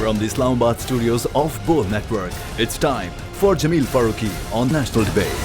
From the Islamabad studios of Bol Network, it's time for Jameel Farooqi on National Debate.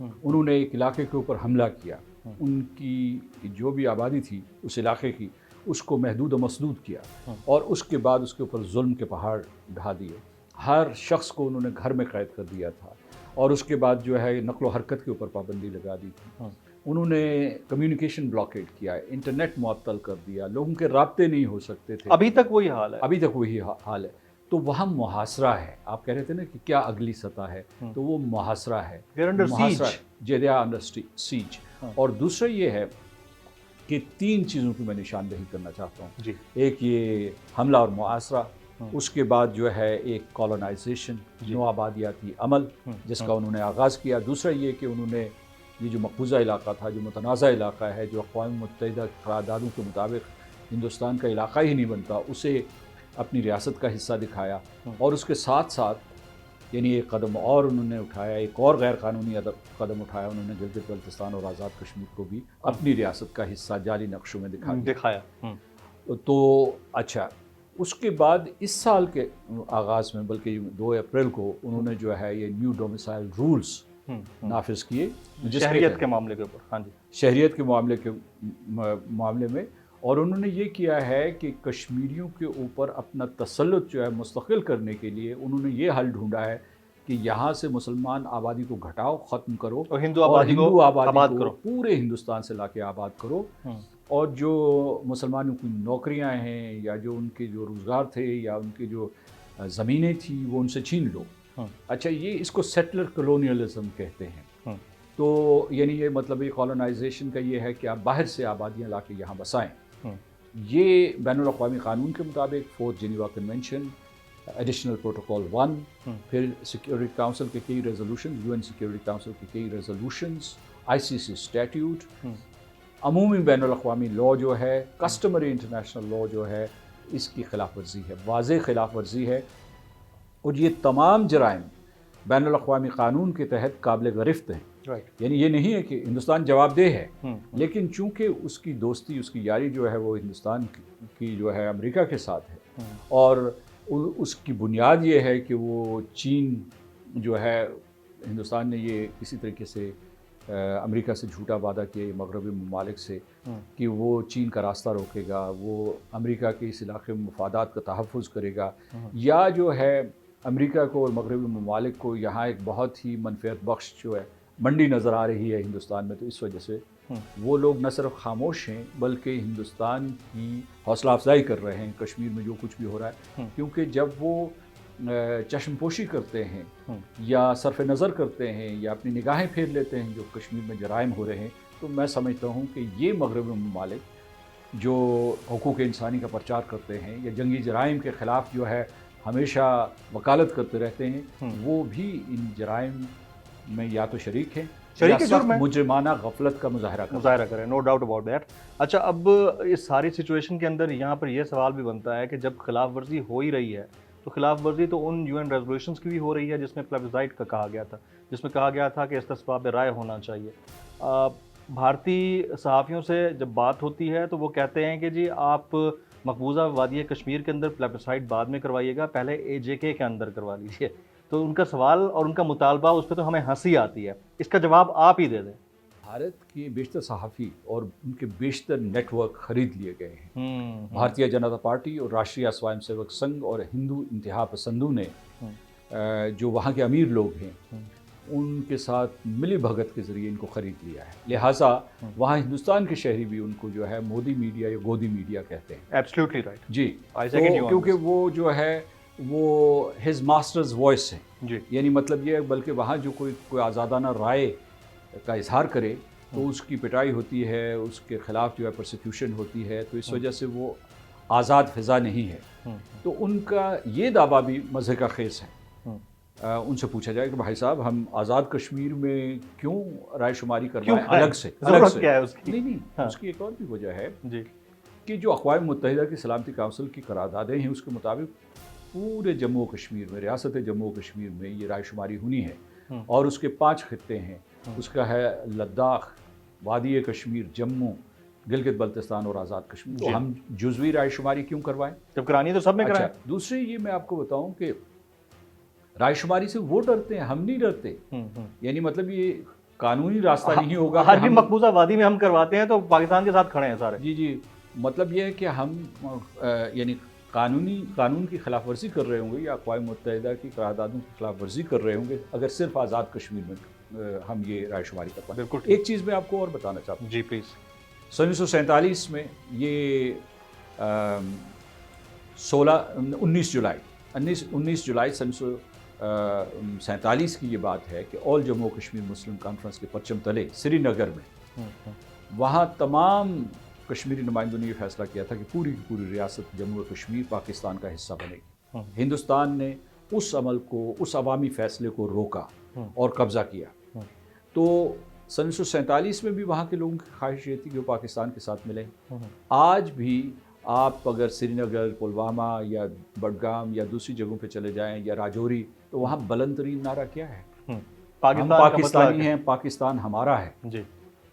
انہوں نے ایک علاقے کے اوپر حملہ کیا، ان کی جو بھی آبادی تھی اس علاقے کی اس کو محدود و مسدود کیا، اور اس کے بعد اس کے اوپر ظلم کے پہاڑ ڈھا دیے، ہر شخص کو انہوں نے گھر میں قید کر دیا تھا، اور اس کے بعد جو ہے نقل و حرکت کے اوپر پابندی لگا دی تھی، انہوں نے کمیونیکیشن بلاکیڈ کیا، انٹرنیٹ معطل کر دیا، لوگوں کے رابطے نہیں ہو سکتے تھے، ابھی تک وہی حال ہے، ابھی تک وہی حال ہے۔ تو وہاں محاصرہ ہے، آپ کہہ رہے تھے نا کہ کیا اگلی سطح ہے، تو وہ محاصرہ ہے، جی دے آر انڈر سیج۔ اور دوسرا یہ ہے کہ 3 چیزوں کی میں نشاندہی کرنا چاہتا ہوں، ایک یہ حملہ اور محاصرہ، اس کے بعد جو ہے ایک کالونائزیشن، نو آبادیاتی عمل جس کا انہوں نے آغاز کیا، دوسرا یہ کہ انہوں نے یہ جو مقبوضہ علاقہ تھا، جو متنازع علاقہ ہے، جو اقوام متحدہ قراردادوں کے مطابق ہندوستان کا علاقہ ہی نہیں بنتا، اسے اپنی ریاست کا حصہ دکھایا، اور اس کے ساتھ ساتھ یعنی ایک قدم اور انہوں نے اٹھایا، ایک اور غیر قانونی قدم اٹھایا، انہوں نے گلگت بلتستان اور آزاد کشمیر کو بھی اپنی ریاست کا حصہ جعلی نقشوں میں دکھایا۔ تو اچھا، اس کے بعد اس سال کے آغاز میں بلکہ 2 اپریل کو انہوں نے جو ہے یہ نیو ڈومیسائل رولز نافذ کیے شہریت کے معاملے کے اوپر، ہاں جی، شہریت کے معاملے میں، اور انہوں نے یہ کیا ہے کہ کشمیریوں کے اوپر اپنا تسلط جو ہے مستقل کرنے کے لیے انہوں نے یہ حل ڈھونڈا ہے کہ یہاں سے مسلمان آبادی کو گھٹاؤ، ختم کرو، اور ہندو آبادی کو آباد کرو، پورے ہندوستان سے لا کے آباد کرو، اور جو مسلمانوں کی نوکریاں ہیں یا جو ان کے جو روزگار تھے یا ان کی جو زمینیں تھیں وہ ان سے چھین لو۔ اچھا، یہ اس کو سیٹلر کلونیلزم کہتے ہیں، تو یعنی یہ مطلب یہ کالونائزیشن کا یہ ہے کہ آپ باہر سے آبادیاں لا کے یہاں بسائیں۔ یہ بین الاقوامی قانون کے مطابق 4 جنیوا کنونشن، ایڈیشنل پروٹوکول 1، پھر سیکیورٹی کاؤنسل کے کئی ریزولوشن، UN سیکیورٹی کاؤنسل کے کئی ریزولوشنز، ICC اسٹیٹیوٹ، عمومی بین الاقوامی لاء جو ہے، کسٹمری انٹرنیشنل لاء جو ہے، اس کی خلاف ورزی ہے، واضح خلاف ورزی ہے، اور یہ تمام جرائم بین الاقوامی قانون کے تحت قابل گرفت ہیں۔ یعنی یہ نہیں ہے کہ ہندوستان جواب دہ ہے، لیکن چونکہ اس کی دوستی، اس کی یاری جو ہے وہ ہندوستان کی جو ہے امریکہ کے ساتھ ہے، اور اس کی بنیاد یہ ہے کہ وہ چین جو ہے، ہندوستان نے یہ کسی طریقے سے امریکہ سے جھوٹا وعدہ کیا مغربی ممالک سے کہ وہ چین کا راستہ روکے گا، وہ امریکہ کے اس علاقے میں مفادات کا تحفظ کرے گا، یا جو ہے امریکہ کو اور مغربی ممالک کو یہاں ایک بہت ہی منفعت بخش جو ہے منڈی نظر آ رہی ہے ہندوستان میں، تو اس وجہ سے وہ لوگ نہ صرف خاموش ہیں بلکہ ہندوستان کی حوصلہ افزائی کر رہے ہیں کشمیر میں جو کچھ بھی ہو رہا ہے، کیونکہ جب وہ چشم پوشی کرتے ہیں یا صرف نظر کرتے ہیں یا اپنی نگاہیں پھیر لیتے ہیں جو کشمیر میں جرائم ہو رہے ہیں، تو میں سمجھتا ہوں کہ یہ مغربی ممالک جو حقوق انسانی کا پرچار کرتے ہیں یا جنگی جرائم کے خلاف جو ہے ہمیشہ وکالت کرتے رہتے ہیں، وہ بھی ان جرائم میں یا تو شریک ہیں یا سخت مجرمانہ غفلت کا مظاہرہ کریں، نو ڈاؤٹ اباؤٹ دیٹ۔ اچھا، اب اس ساری سچویشن کے اندر یہاں پر یہ سوال بھی بنتا ہے کہ جب خلاف ورزی ہو ہی رہی ہے تو خلاف ورزی تو ان UN ریزولوشنز کی بھی ہو رہی ہے جس میں پلیبسائٹ کا کہا گیا تھا، جس میں کہا گیا تھا کہ استصواب رائے ہونا چاہیے۔ بھارتی صحافیوں سے جب بات ہوتی ہے تو وہ کہتے ہیں کہ جی آپ مقبوضہ وادی کشمیر کے اندر پلیبسائٹ بعد میں کروائیے گا، پہلے AJK کے اندر کروا لیجیے۔ تو ان کا سوال اور ان کا مطالبہ، اس پہ تو ہمیں ہنسی آتی ہے، اس کا جواب آپ ہی دے دیں۔ بھارت کے بیشتر صحافی اور ان کے بیشتر نیٹ ورک خرید لیے گئے ہیں۔ بھارتیہ جنتا پارٹی اور راشٹریہ سوائم سیوک سنگھ اور ہندو انتہا پسندوں نے جو وہاں کے امیر لوگ ہیں ان کے ساتھ ملی بھگت کے ذریعے ان کو خرید لیا ہے، لہٰذا وہاں ہندوستان کے شہری بھی ان کو جو ہے مودی میڈیا یا گودی میڈیا کہتے ہیں۔ ایبسلیوٹلی رائٹ جی، کیونکہ وہ جو ہے وہ ہز ماسٹرز وائس ہے جی، یعنی مطلب یہ ہے بلکہ وہاں جو کوئی آزادانہ رائے کا اظہار کرے تو اس کی پٹائی ہوتی ہے، اس کے خلاف جو ہے پرسیکیوشن ہوتی ہے، تو اس وجہ سے وہ آزاد فضا نہیں ہے۔ تو ان کا یہ دعویٰ بھی مزے کا خیز ہے۔ ان سے پوچھا جائے کہ بھائی صاحب ہم آزاد کشمیر میں کیوں رائے شماری کروائیں الگ سے؟ نہیں، اس کی ایک اور بھی وجہ ہے کہ جو اقوام متحدہ کی سلامتی کونسل کی قراردادیں ہیں اس کے مطابق پورے جموں و کشمیر میں، ریاست جموں و کشمیر میں یہ رائے شماری ہونی ہے، اور اس کے 5 خطے ہیں، اس کا ہے لداخ، وادی کشمیر، جموں، گلگت بلتستان اور آزاد کشمیر۔ تو ہم جزوی رائے شماری کیوں کروائیں؟ جب کرانی تو سب میں کرائیں۔ دوسری یہ میں آپ کو بتاؤں کہ رائے شماری سے وہ ڈرتے ہیں، ہم نہیں ڈرتے۔ یعنی مطلب یہ قانونی راستہ نہیں ہوگا کہ آج بھی ہم- مقبوضہ وادی میں ہم کرواتے ہیں تو پاکستان کے ساتھ کھڑے ہیں سارے. جی مطلب یہ ہے کہ ہم یعنی قانون کی خلاف ورزی کر رہے ہوں گے یا اقوام متحدہ کی قراردادوں کی خلاف ورزی کر رہے ہوں گے اگر صرف آزاد کشمیر میں ہم یہ رائے شماری کر پائیں. بالکل. ایک چیز میں آپ کو اور بتانا چاہتا ہوں. جی پلیز. 1947 میں یہ 19 جولائی 1947 کی یہ بات ہے کہ آل جموں کشمیر مسلم کانفرنس کے پرچم تلے سری نگر میں وہاں تمام کشمیری نمائندوں نے یہ فیصلہ کیا تھا کہ پوری کی پوری ریاست جموں و کشمیر پاکستان کا حصہ بنے گی. ہندوستان نے اس عمل کو، اس عوامی فیصلے کو روکا اور قبضہ کیا. تو 1947 میں بھی وہاں کے لوگوں کی خواہش یہ تھی کہ وہ پاکستان کے ساتھ ملیں. آج بھی آپ اگر سری نگر، پلوامہ یا بڈگام یا دوسری جگہوں پہ چلے جائیں یا راجوری تو وہاں بلند ترین نعرہ کیا ہے؟ ہم پاکستانی ہیں، پاکستان ہمارا ہے. جی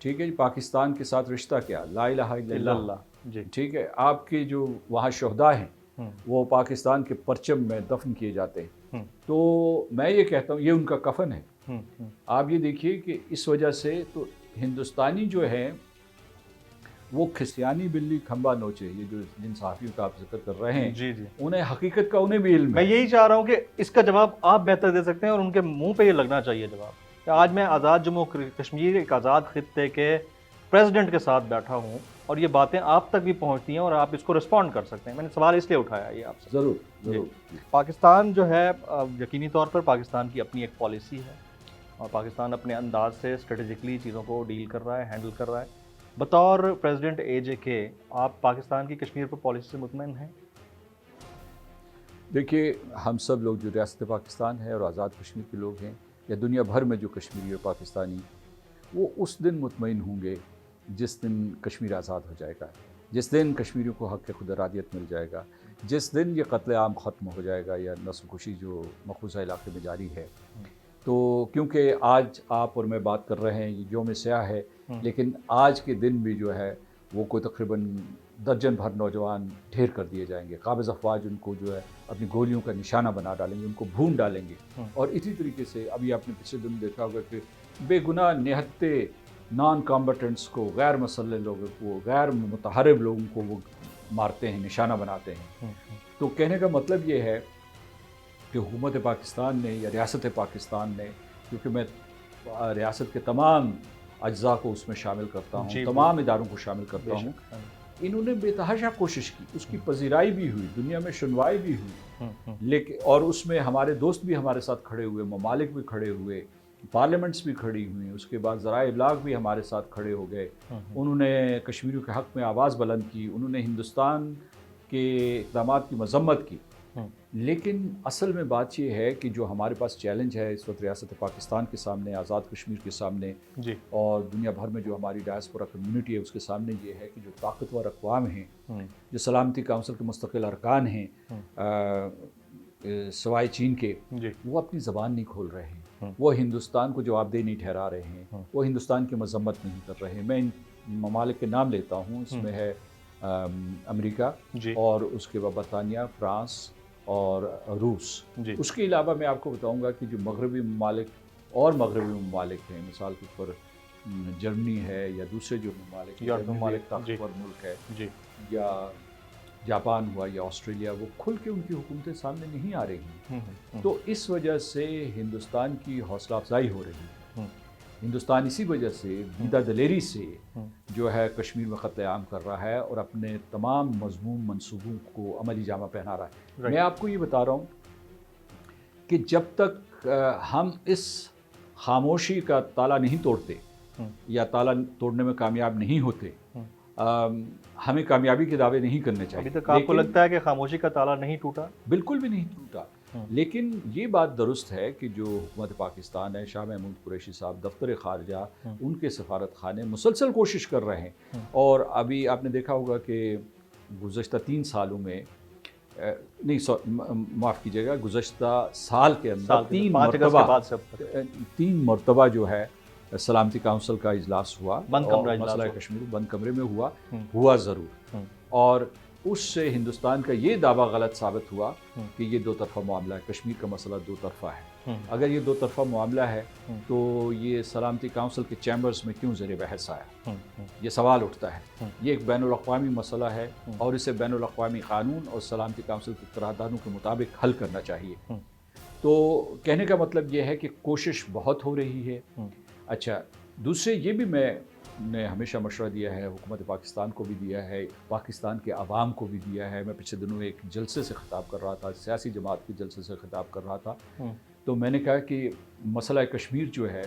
ٹھیک ہے جی. پاکستان کے ساتھ رشتہ کیا؟ لا الہ الا اللہ. جی ٹھیک ہے. آپ کے جو وہاں شہداء ہیں وہ پاکستان کے پرچم میں دفن کیے جاتے ہیں. تو میں یہ کہتا ہوں یہ ان کا کفن ہے. آپ یہ دیکھیے کہ اس وجہ سے تو ہندوستانی جو ہے وہ کھسیانی بلی کھمبا نوچے، یہ جو جن صحافیوں کا آپ ذکر کر رہے ہیں جی انہیں حقیقت کا انہیں بھی علم میں ہے. یہی چاہ رہا ہوں کہ اس کا جواب آپ بہتر دے سکتے ہیں اور ان کے منہ پہ یہ لگنا چاہیے جواب کہ آج میں آزاد جموں کشمیر ایک آزاد خطے کے پریزیڈنٹ کے ساتھ بیٹھا ہوں اور یہ باتیں آپ تک بھی پہنچتی ہیں اور آپ اس کو رسپونڈ کر سکتے ہیں. میں نے سوال اس لیے اٹھایا یہ آپ سے. ضرور. پاکستان جو ہے یقینی طور پر پاکستان کی اپنی ایک پالیسی ہے اور پاکستان اپنے انداز سے اسٹریٹجکلی چیزوں کو ڈیل کر رہا ہے، ہینڈل کر رہا ہے. بطور پریزیڈنٹ AJ کے آپ پاکستان کی کشمیر پر پالیسی سے مطمئن ہیں؟ دیکھیے ہم سب لوگ جو ریاست پاکستان ہے اور آزاد کشمیر کے لوگ ہیں یا دنیا بھر میں جو کشمیری اور پاکستانی وہ اس دن مطمئن ہوں گے جس دن کشمیر آزاد ہو جائے گا، جس دن کشمیریوں کو حق خود ارادیت مل جائے گا، جس دن یہ قتل عام ختم ہو جائے گا یا نسل کشی جو مقبوضہ علاقے میں جاری ہے. تو کیونکہ آج آپ اور میں بات کر رہے ہیں یہ یوم سیاہ ہے، لیکن آج کے دن بھی جو ہے وہ کوئی تقریباً درجن بھر نوجوان ڈھیر کر دیے جائیں گے. قابض افواج ان کو جو ہے اپنی گولیوں کا نشانہ بنا ڈالیں گے، ان کو بھون ڈالیں گے. اور اسی طریقے سے ابھی آپ نے پچھلے دن دیکھا ہوگا کہ بے گناہ نہتے نان کامبیٹنٹس کو، غیر مسلح لوگوں کو، غیر متحرب لوگوں کو وہ مارتے ہیں، نشانہ بناتے ہیں. تو کہنے کا مطلب یہ ہے کہ حکومت پاکستان نے یا ریاست پاکستان نے، کیونکہ میں ریاست کے تمام اجزاء کو اس میں شامل کرتا ہوں، تمام اداروں کو شامل کرتا ہوں، انہوں نے بے تحاشا کوشش کی، اس کی پذیرائی بھی ہوئی، دنیا میں سنوائی بھی ہوئی، لیکن اور اس میں ہمارے دوست بھی ہمارے ساتھ کھڑے ہوئے، ممالک بھی کھڑے ہوئے، پارلیمنٹس بھی کھڑی ہوئی، اس کے بعد ذرائع ابلاغ بھی ہمارے ساتھ کھڑے ہو گئے. انہوں نے کشمیریوں کے حق میں آواز بلند کی، انہوں نے ہندوستان کے اقدامات کی مذمت کی. لیکن اصل میں بات یہ ہے کہ جو ہمارے پاس چیلنج ہے اس وقت ریاست پاکستان کے سامنے، آزاد کشمیر کے سامنے اور دنیا بھر میں جو ہماری ڈائسپورا کمیونٹی ہے اس کے سامنے یہ ہے کہ جو طاقتور اقوام ہیں، جو سلامتی کونسل کے مستقل ارکان ہیں سوائے چین کے، وہ اپنی زبان نہیں کھول رہے ہیں، وہ ہندوستان کو جواب دہ نہیں ٹھہرا رہے ہیں، وہ ہندوستان کی مذمت نہیں کر رہے ہیں. میں ان ممالک کے نام لیتا ہوں، اس میں ہے امریکا اور اس کے بعد برطانیہ، فرانس اور روس. اس کے علاوہ میں آپ کو بتاؤں گا کہ جو مغربی ممالک اور مغربی ممالک ہیں، مثال کے طور پر جرمنی ہے یا دوسرے جو ممالک طاقتور ملک ہے، یا جاپان ہوا یا آسٹریلیا، وہ کھل کے ان کی حکومتیں سامنے نہیں آ رہی ہیں. تو اس وجہ سے ہندوستان کی حوصلہ افزائی ہو رہی ہے. ہندوستان اسی وجہ سے دیدہ دلیری سے جو ہے کشمیر میں قتل عام کر رہا ہے اور اپنے تمام مضمون منصوبوں کو عملی جامہ پہنا رہا ہے. میں آپ کو یہ بتا رہا ہوں کہ جب تک ہم اس خاموشی کا تالا نہیں توڑتے یا تالا توڑنے میں کامیاب نہیں ہوتے، ہمیں کامیابی کے دعوے نہیں کرنے چاہیے. ابھی تک آپ کو لگتا ہے کہ خاموشی کا تالا نہیں ٹوٹا؟ بالکل بھی نہیں ٹوٹا. لیکن یہ بات درست ہے کہ جو حکومت پاکستان ہے، شاہ محمود قریشی صاحب، دفتر خارجہ، ان کے سفارت خانے مسلسل کوشش کر رہے ہیں. اور ابھی آپ نے دیکھا ہوگا کہ گزشتہ 3 سالوں میں معاف کیجیے گا، گزشتہ سال کے اندر 3 مرتبہ جو ہے سلامتی کونسل کا اجلاس ہوا، مسئلہ کشمیر بند کمرے میں ہوا ضرور. اور اس سے ہندوستان کا یہ دعویٰ غلط ثابت ہوا کہ یہ 2 طرفہ معاملہ ہے، کشمیر کا مسئلہ 2 طرفہ ہے. اگر یہ دو طرفہ معاملہ ہے تو یہ سلامتی کونسل کے چیمبرز میں کیوں زیر بحث آیا؟ یہ سوال اٹھتا ہے. یہ ایک بین الاقوامی مسئلہ ہے اور اسے بین الاقوامی قانون اور سلامتی کونسل کے قراردادوں کے مطابق حل کرنا چاہیے. تو کہنے کا مطلب یہ ہے کہ کوشش بہت ہو رہی ہے. اچھا، دوسرے یہ بھی میں نے ہمیشہ مشورہ دیا ہے، حکومت پاکستان کو بھی دیا ہے، پاکستان کے عوام کو بھی دیا ہے. میں پچھلے دنوں ایک جلسے سے خطاب کر رہا تھا، سیاسی جماعت کے جلسے سے خطاب کر رہا تھا. تو میں نے کہا کہ مسئلہ کشمیر جو ہے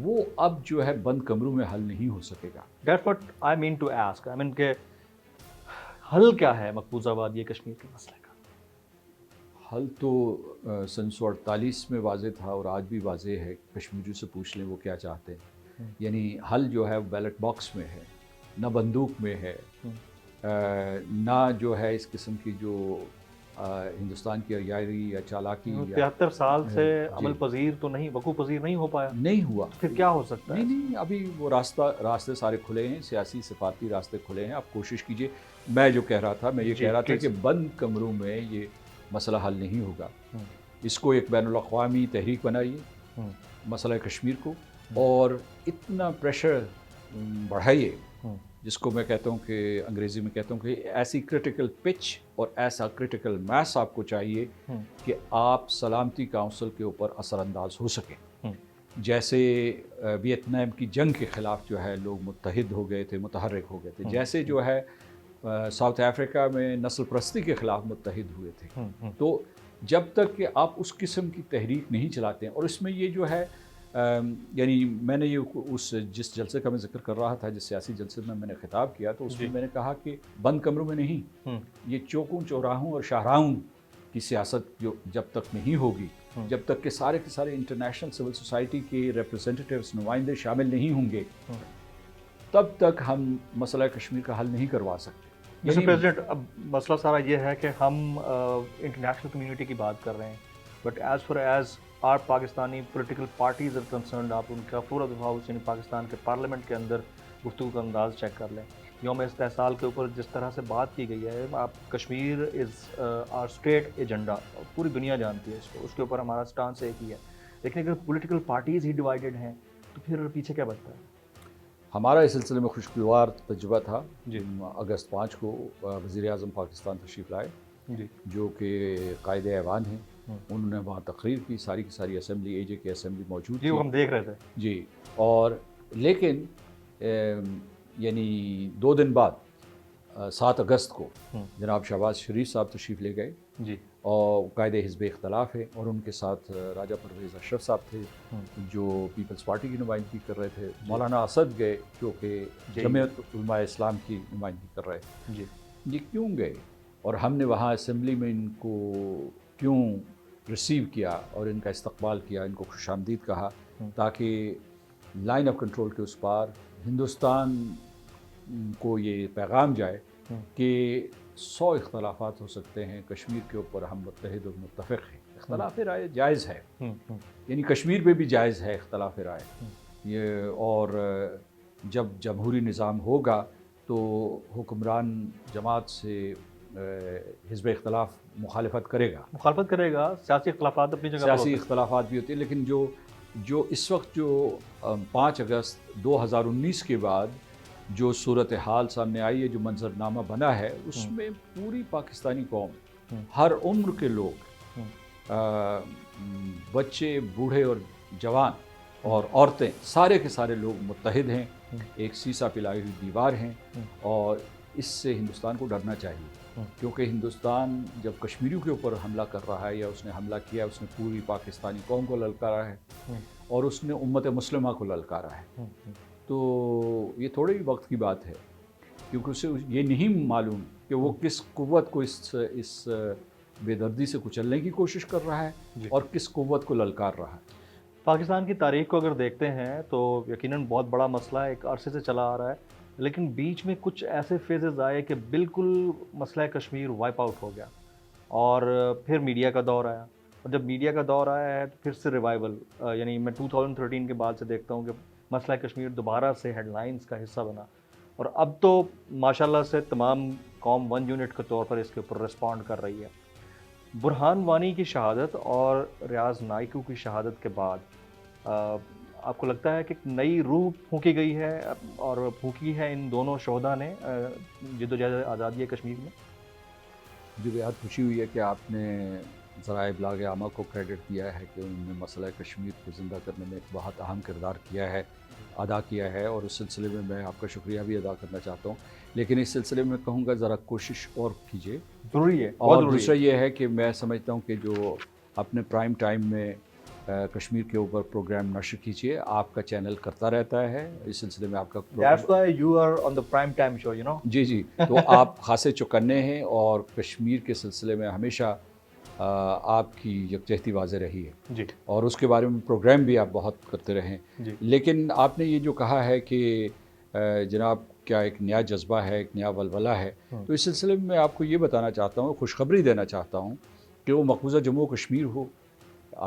وہ اب جو ہے بند کمروں میں حل نہیں ہو سکے گا. That's what I mean to ask. I mean کہ حل کیا ہے مقبوضہ وادی کشمیر کے مسئلے کا؟ حل تو سن 1948 میں واضح تھا اور آج بھی واضح ہے. کشمیریوں سے پوچھ لیں وہ کیا چاہتے ہیں. یعنی حل جو ہے بیلٹ باکس میں ہے، نہ بندوق میں ہے، نہ جو ہے اس قسم کی جو ہندوستان کی عیاری یا چالاکی. 73 سال سے عمل پذیر تو نہیں، وقوع پذیر نہیں ہو پایا. نہیں ہوا. پھر کیا ہو سکتا ہے؟ نہیں، ابھی وہ راستے سارے کھلے ہیں، سیاسی سفارتی راستے کھلے ہیں. آپ کوشش کیجئے. میں جو کہہ رہا تھا، میں یہ کہہ رہا تھا کہ بند کمروں میں یہ مسئلہ حل نہیں ہوگا. اس کو ایک بین الاقوامی تحریک بنائیے مسئلہ کشمیر کو، اور اتنا پریشر بڑھائیے جس کو میں کہتا ہوں کہ انگریزی میں کہتا ہوں کہ ایسی کرٹیکل پچ اور ایسا کرٹیکل میس آپ کو چاہیے کہ آپ سلامتی کونسل کے اوپر اثر انداز ہو سکیں. جیسے ویتنام کی جنگ کے خلاف جو ہے لوگ متحد ہو گئے تھے، متحرک ہو گئے تھے، جیسے جو ہے ساؤتھ افریقہ میں نسل پرستی کے خلاف متحد ہوئے تھے. تو جب تک کہ آپ اس قسم کی تحریک نہیں چلاتے ہیں، اور اس میں یہ جو ہے یعنی میں نے یہ جس جلسے کا میں ذکر کر رہا تھا، جس سیاسی جلسے میں نے خطاب کیا، تو اس میں میں نے کہا کہ بند کمروں میں نہیں، یہ چوکوں چوراہوں اور شاہراہوں کی سیاست جو جب تک نہیں ہوگی، جب تک کہ سارے کے سارے انٹرنیشنل سول سوسائٹی کے ریپرزینٹیوز، نمائندے شامل نہیں ہوں گے، تب تک ہم مسئلہ کشمیر کا حل نہیں کروا سکتے. مسٹر پریزیڈنٹ، اب مسئلہ سارا یہ ہے کہ ہم انٹرنیشنل کمیونٹی کی بات کر رہے ہیں، but as far as are Pakistani political parties are concerned, آپ ان کا پورا ہاؤس یعنی پاکستان کے پارلیمنٹ کے اندر گفتگو کا انداز چیک کر لیں. یوم استحصال کے اوپر جس طرح سے بات کی گئی ہے، آپ کشمیر از آر اسٹیٹ ایجنڈا، پوری دنیا جانتی ہے اس کو، اس کے اوپر ہمارا سٹانس ایک ہی ہے. لیکن اگر پولیٹیکل پارٹیز ہی ڈیوائیڈڈ ہیں تو پھر پیچھے کیا بچتا ہے؟ ہمارا اس سلسلے میں خوشگوار تجربہ تھا. اگست 5 کو وزیر اعظم پاکستان تشریف لائے، جو کہ قائد ایوان ہیں. انہوں نے وہاں تقریر کی، ساری کی ساری اسمبلی، اے جے کی اسمبلی موجود تھی. وہ ہم دیکھ رہے تھے. جی. اور لیکن یعنی 2 دن بعد 7 اگست کو جناب شہباز شریف صاحب تشریف لے گئے، اور قائد حزب اختلاف ہے، اور ان کے ساتھ راجہ پرویز اشرف صاحب تھے جو پیپلز پارٹی کی نمائندگی کر رہے تھے. مولانا اسد گئے جو کہ جمعیت علماء اسلام کی نمائندگی کر رہے تھے. یہ کیوں گئے، اور ہم نے وہاں اسمبلی میں ان کو کیوں ریسیو کیا اور ان کا استقبال کیا، ان کو خوش آمدید کہا، تاکہ لائن آف کنٹرول کے اس پار ہندوستان کو یہ پیغام جائے کہ 100 اختلافات ہو سکتے ہیں، کشمیر کے اوپر ہم متحد اور متفق ہیں. اختلاف رائے جائز ہے، یعنی کشمیر پہ بھی جائز ہے اختلاف رائے. یہ اور جب جمہوری نظام ہوگا تو حکمران جماعت سے حزب اختلاف مخالفت کرے گا. سیاسی اختلافات اپنی جگہ، سیاسی اختلافات بھی ہوتے ہیں، لیکن جو اس وقت جو 5 اگست 2019 کے بعد جو صورتحال سامنے آئی ہے، جو منظرنامہ بنا ہے، اس میں پوری پاکستانی قوم، ہر عمر کے لوگ، بچے، بوڑھے اور جوان اور عورتیں، سارے کے سارے لوگ متحد ہیں. ایک سیسا پلائی ہوئی دیوار ہیں، اور اس سے ہندوستان کو ڈرنا چاہیے، کیونکہ ہندوستان جب کشمیریوں کے اوپر حملہ کر رہا ہے، یا اس نے حملہ کیا، اس نے پوری پاکستانی قوم کو للکارا ہے، اور اس نے امت مسلمہ کو للکارا ہے. تو یہ تھوڑے ہی وقت کی بات ہے، کیونکہ اسے یہ نہیں معلوم کہ وہ کس قوت کو اس بے دردی سے کچلنے کی کوشش کر رہا ہے، اور کس قوت کو للکار رہا ہے. پاکستان کی تاریخ کو اگر دیکھتے ہیں تو یقیناً بہت بڑا مسئلہ ایک عرصے سے چلا آ رہا ہے، لیکن بیچ میں کچھ ایسے فیزز آئے کہ بالکل مسئلہ کشمیر وائپ آؤٹ ہو گیا، اور پھر میڈیا کا دور آیا، اور جب میڈیا کا دور آیا ہے تو پھر سے ریوائول، یعنی میں 2013 کے بعد سے دیکھتا ہوں کہ مسئلہ کشمیر دوبارہ سے ہیڈ لائنز کا حصہ بنا، اور اب تو ماشاءاللہ سے تمام قوم 1 یونٹ کے طور پر اس کے اوپر رسپونڈ کر رہی ہے. برہان وانی کی شہادت اور ریاض نائکو کی شہادت کے بعد آپ کو لگتا ہے کہ ایک نئی روح پھونکی گئی ہے اور پھونکی ہے ان دونوں شہداء نے جدوجہد آزادی کشمیر میں؟ مجھے بہت خوشی ہوئی ہے کہ آپ نے ذرائع ابلاغ عامہ کو کریڈٹ دیا ہے کہ انہوں نے مسئلہ کشمیر کو زندہ کرنے میں ایک بہت اہم کردار ادا کیا ہے، اور اس سلسلے میں آپ کا شکریہ بھی ادا کرنا چاہتا ہوں. لیکن اس سلسلے میں کہوں گا ذرا کوشش اور کیجیے، ضروری ہے. اور دوسرا یہ ہے کہ میں سمجھتا ہوں کہ جو اپنے پرائم ٹائم میں کشمیر کے اوپر پروگرام نشر کیجیے، آپ کا چینل کرتا رہتا ہے اس سلسلے میں آپ کا That's why you are on the prime time show, you know. جی تو آپ خاصے چوکنے ہیں، اور کشمیر کے سلسلے میں ہمیشہ آپ کی یکجہتی واضح رہی ہے جی، اور اس کے بارے میں پروگرام بھی آپ بہت کرتے رہیں. جی. لیکن آپ نے یہ جو کہا ہے کہ جناب کیا ایک نیا جذبہ ہے، ایک نیا ولولہ ہے، تو اس سلسلے میں میں آپ کو یہ بتانا چاہتا ہوں، خوشخبری دینا چاہتا ہوں کہ وہ مقبوضہ جموں و کشمیر ہو،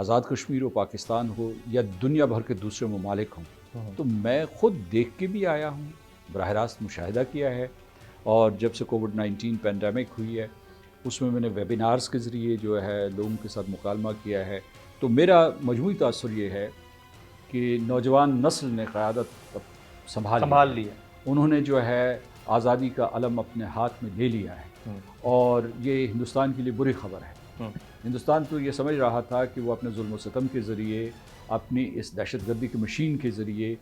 آزاد کشمیر ہو، پاکستان ہو، یا دنیا بھر کے دوسرے ممالک ہوں، تو میں خود دیکھ کے بھی آیا ہوں، براہ راست مشاہدہ کیا ہے. اور جب سے کووڈ-19 پینڈیمک ہوئی ہے، اس میں نے ویبینارز کے ذریعے جو ہے لوگوں کے ساتھ مکالمہ کیا ہے، تو میرا مجموعی تاثر یہ ہے کہ نوجوان نسل نے قیادت سنبھال لی ہے. انہوں نے جو ہے آزادی کا علم اپنے ہاتھ میں لے لیا ہے، اور یہ ہندوستان کے لیے بری خبر ہے. ہندوستان تو یہ سمجھ رہا تھا کہ وہ اپنے ظلم و ستم کے ذریعے، اپنی اس دہشت گردی کی مشین کے ذریعے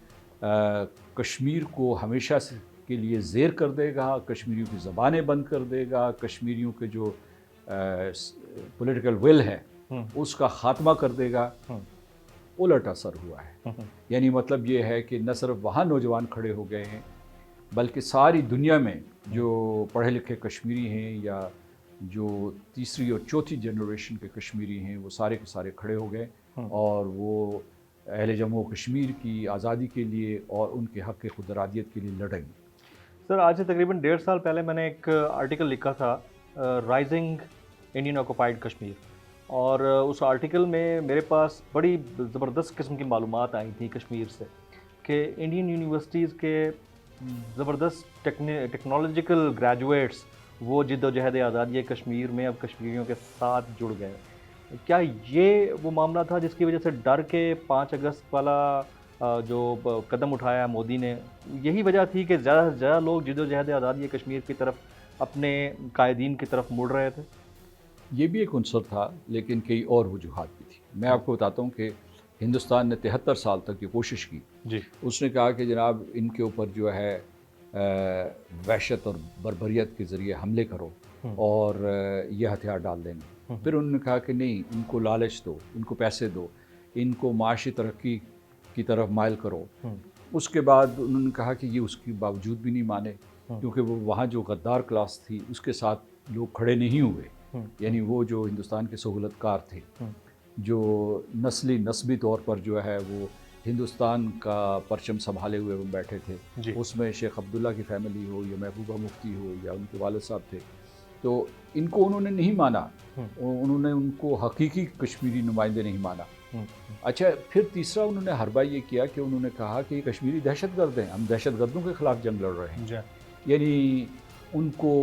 کشمیر کو ہمیشہ سے کے لیے زیر کر دے گا، کشمیریوں کی زبانیں بند کر دے گا، کشمیریوں کے جو پولیٹیکل ول ہے اس کا خاتمہ کر دے گا. الٹ اثر ہوا ہے. یعنی مطلب یہ ہے کہ نہ صرف وہاں نوجوان کھڑے ہو گئے ہیں، بلکہ ساری دنیا میں جو پڑھے لکھے کشمیری ہیں یا جو تیسری اور چوتھی جنریشن کے کشمیری ہیں، وہ سارے کے سارے کھڑے ہو گئے، اور وہ اہل جموں و کشمیر کی آزادی کے لیے اور ان کے حق خود ارادیت کے لیے لڑیں. سر، آج سے تقریباً 1.5 سال پہلے میں نے ایک آرٹیکل لکھا تھا، رائزنگ انڈین آکوپائڈ کشمیر، اور اس آرٹیکل میں میرے پاس بڑی زبردست قسم کی معلومات آئی تھیں کشمیر سے، کہ انڈین یونیورسٹیز کے زبردست ٹیکنالوجیکل گریجویٹس وہ جد و جہد آزادی کشمیر میں اب کشمیریوں کے ساتھ جڑ گئے. کیا یہ وہ معاملہ تھا جس کی وجہ سے ڈر کے 5 اگست والا جو قدم اٹھایا مودی نے، یہی وجہ تھی کہ زیادہ سے زیادہ لوگ جد و جہد آزادی کشمیر کی طرف، اپنے قائدین کی طرف مڑ رہے تھے؟ یہ بھی ایک عنصر تھا، لیکن کئی اور وجوہات بھی تھی. میں آپ کو بتاتا ہوں کہ ہندوستان نے 73 سال تک یہ کوشش کی. جی. اس نے کہا کہ جناب ان کے اوپر جو ہے وحشت اور بربریت کے ذریعے حملے کرو اور یہ ہتھیار ڈال دیں گے. پھر انہوں نے کہا کہ نہیں، ان کو لالچ دو، ان کو پیسے دو، ان کو معاشی ترقی کی طرف مائل کرو. اس کے بعد انہوں نے کہا کہ یہ اس کے باوجود بھی نہیں مانے، کیونکہ وہ وہاں جو غدار کلاس تھی اس کے ساتھ لوگ کھڑے نہیں ہوئے. یعنی وہ جو ہندوستان کے سہولت کار تھے، جو نسبی طور پر جو ہے وہ ہندوستان کا پرچم سنبھالے ہوئے وہ بیٹھے تھے. اس میں شیخ عبداللہ کی فیملی ہو یا محبوبہ مفتی ہو یا ان کے والد صاحب تھے، تو ان کو انہوں نے نہیں مانا، انہوں نے ان کو حقیقی کشمیری نمائندے نہیں مانا. اچھا، پھر تیسرا انہوں نے حربہ یہ کیا کہ انہوں نے کہا کہ یہ کشمیری دہشت گرد ہیں، ہم دہشت گردوں کے خلاف جنگ لڑ رہے ہیں. یعنی ان کو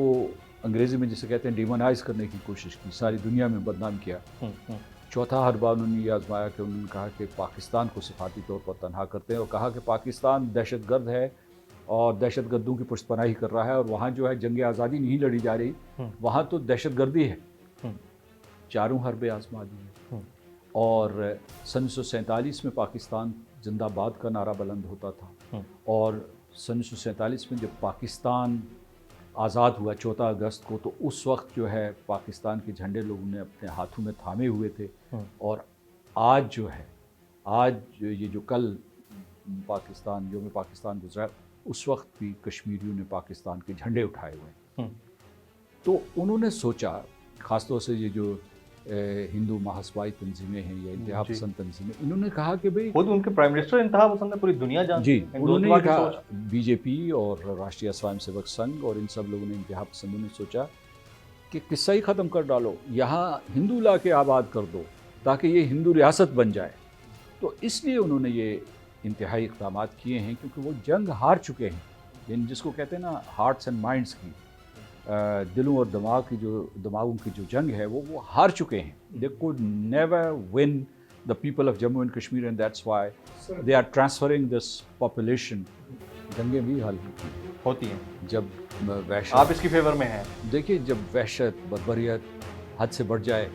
انگریزی میں جسے کہتے ہیں ڈیمونائز کرنے کی کوشش کی، ساری دنیا میں بدنام کیا. چوتھا حربہ انہوں نے یہ آزمایا کہ انہوں نے کہا کہ پاکستان کو صفاتی طور پر تنہا کرتے ہیں، اور کہا کہ پاکستان دہشت گرد ہے اور دہشت گردوں کی پشت پناہی کر رہا ہے، اور وہاں جو ہے جنگ آزادی نہیں لڑی جا رہی، وہاں تو دہشت گردی ہے. چاروں حربیں آزما دی. اور سن 1947 میں پاکستان زندہ باد کا نعرہ بلند ہوتا تھا، اور سن 1947 میں جب پاکستان آزاد ہوا 14 اگست کو، تو اس وقت جو ہے پاکستان کے جھنڈے لوگوں نے اپنے ہاتھوں میں تھامے ہوئے تھے. اور آج جو ہے، آج یہ جو کل پاکستان یوم پاکستان گزرا، اس وقت بھی کشمیریوں نے پاکستان کے جھنڈے اٹھائے ہوئے ہیں. تو انہوں نے سوچا، خاص طور سے یہ جو ہندو محاسبائی تنظیمیں ہیں یا انتہا پسند تنظیمیں، انہوں نے کہا کہ بھئی خود ان کے پرائم منسٹر انتہا پسند ہے، پوری دنیا جانتی ہے. جی، انہوں نے یہ کہا، بی جے پی اور راشٹریہ سوائم سیوک سنگھ اور ان سب لوگوں نے، انتہا پسندوں نے سوچا کہ قصہ ہی ختم کر ڈالو، یہاں ہندو لا کے آباد کر دو تاکہ یہ ہندو ریاست بن جائے. تو اس لیے انہوں نے یہ انتہائی اقدامات کیے ہیں، کیونکہ وہ جنگ ہار چکے ہیں، یعنی جس کو کہتے ہیں نا ہارٹس اینڈ مائنڈس کی. دلوں اور دماغوں کی جو جنگ ہے وہ ہار چکے ہیں. They could never win the people of Jammu and Kashmir, and that's why they are transferring this population. جنگیں بھی حل ہوتی ہیں جب وحشت. آپ اس کی فیور میں ہیں؟ دیکھیے جب وحشت بربریت حد سے بڑھ جائے,